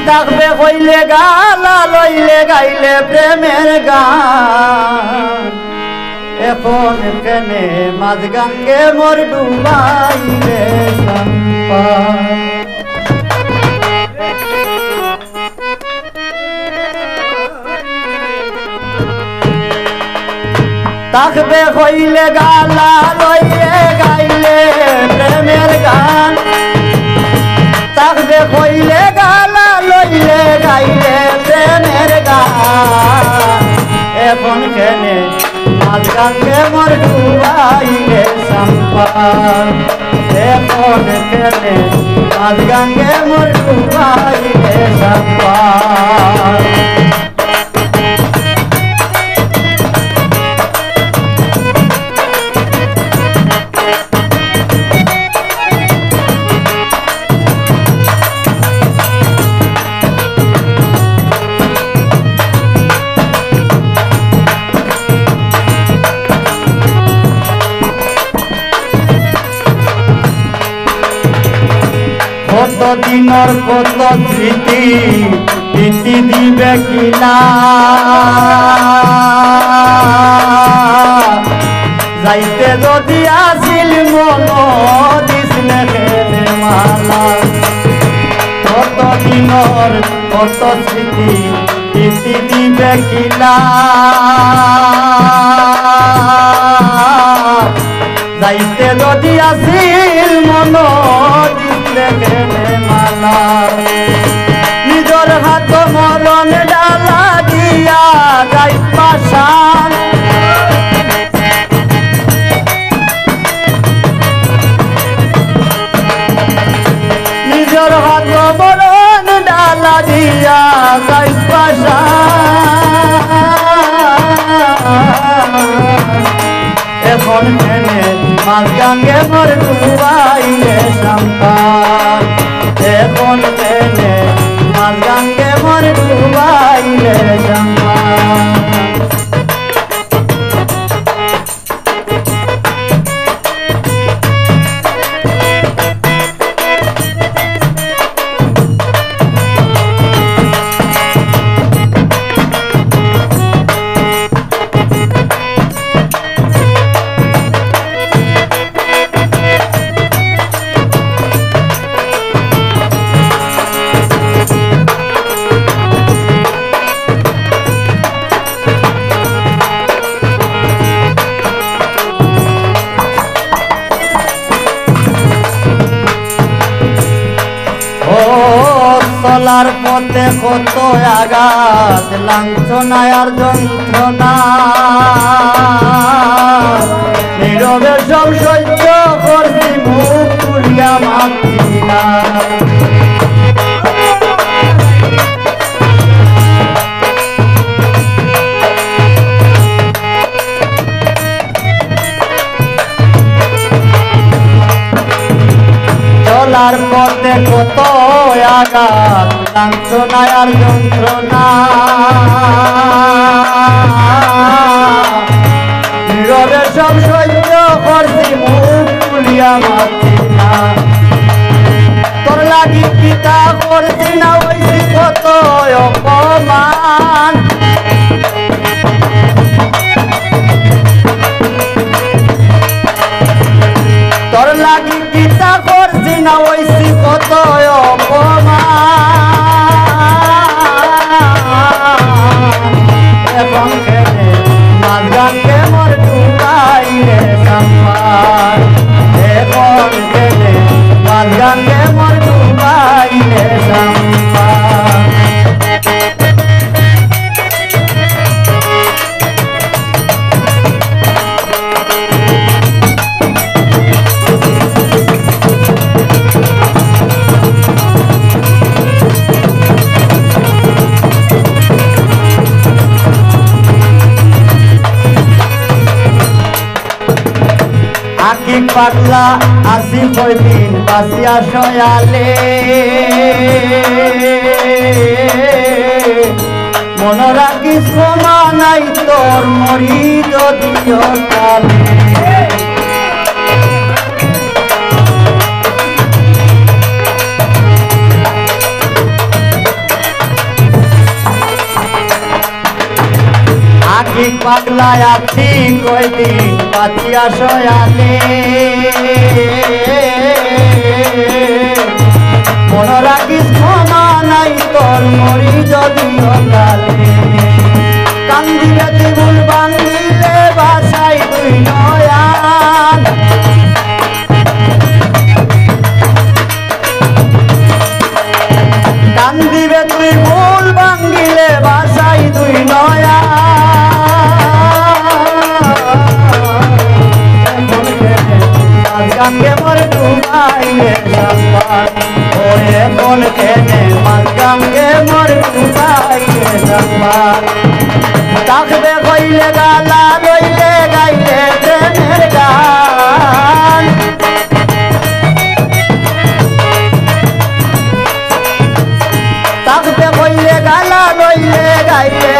থাকবে কইলে গালা লইলে গাইলে প্রেমের গান এখন কেনে মাঝ গাঙ্গে মোর ডুবাইলে সম্পদ থাকবে কইলে গালা লইলে গাইলে প্রেমের গান থাকবে কইলে গালা লইলে গাইলে প্রেমের গান এখন কেনে মাঝ গাঙ্গে মোর ডুবাইলে সম্পদ এখন কেনে মাঝ গাঙ্গে মোর ডুবাইলে সম্পদ কত দিনর কত স্মৃতি ইতি দিবে কিনা যাইতে যদি আসিল মন দিসলে খেলে মালা কত দিনর কত স্মৃতি ইতি দিবে কিনা যাইতে যদি আসিল মন মালা নিজর হাত মরণ ডালা দিয়া যাই পাশান নিজর হাত মরণ ডালা দিয়া যাই পাশান এখন কেনে মাঝ গাঙ্গে মোর ডুবাইলে সম্পদ এখন কেনে মাঝ গাঙ্গে মোর ডুবাইলে সম্পদ চলার পথে কত আঘাত লাঞ্ছনা আর যন্ত্রণা নীরবে সব সহ্য করছি মুখ খুলিয়া মাতছি না চলার পথে কত আঘাত লাঞ্ছনা আর যন্ত্রণা নীরবে সব সহ্য করছি মুখ খুলিয়া মাতছি না তোর লাগি পিতা করছি না ওইছি কত অপমান তোর লাগি পিতা করছি না ওইছি কত অপমান এখন কেনে মাঝ গাঙ্গে মোর ডুবাইলে সম্পদ এখন কেনে মাঝ গাঙ্গে মোর ডুবাইলে সম্পদ আকি পাগলা আসি কয়দিন বাসিয়া সয়ালে মন রাখিস ক্ষমা নাই তোর মরি যদিও কালে পাগলা আছি কয়দিন বাঁচিয়া শয়ালে মন রাখিস ক্ষমা নাই তোর মরি যদি অকালে কান্দিবে তিমুল বান্দিলে বাসাই তুই নয়ান কান্দিবে তুই ভুল ভাঙ্গিলে বাসাই তুই নয়া গঙ্গে মর ডুবাইলে সম্মান ওরে কোন কেনে মাল গঙ্গে মর ডুবাইলে সম্মান তাকবে কইলে গালা লইলে গাইলে প্রেমের গান তাকবে কইলে গালা লইলে গাইলে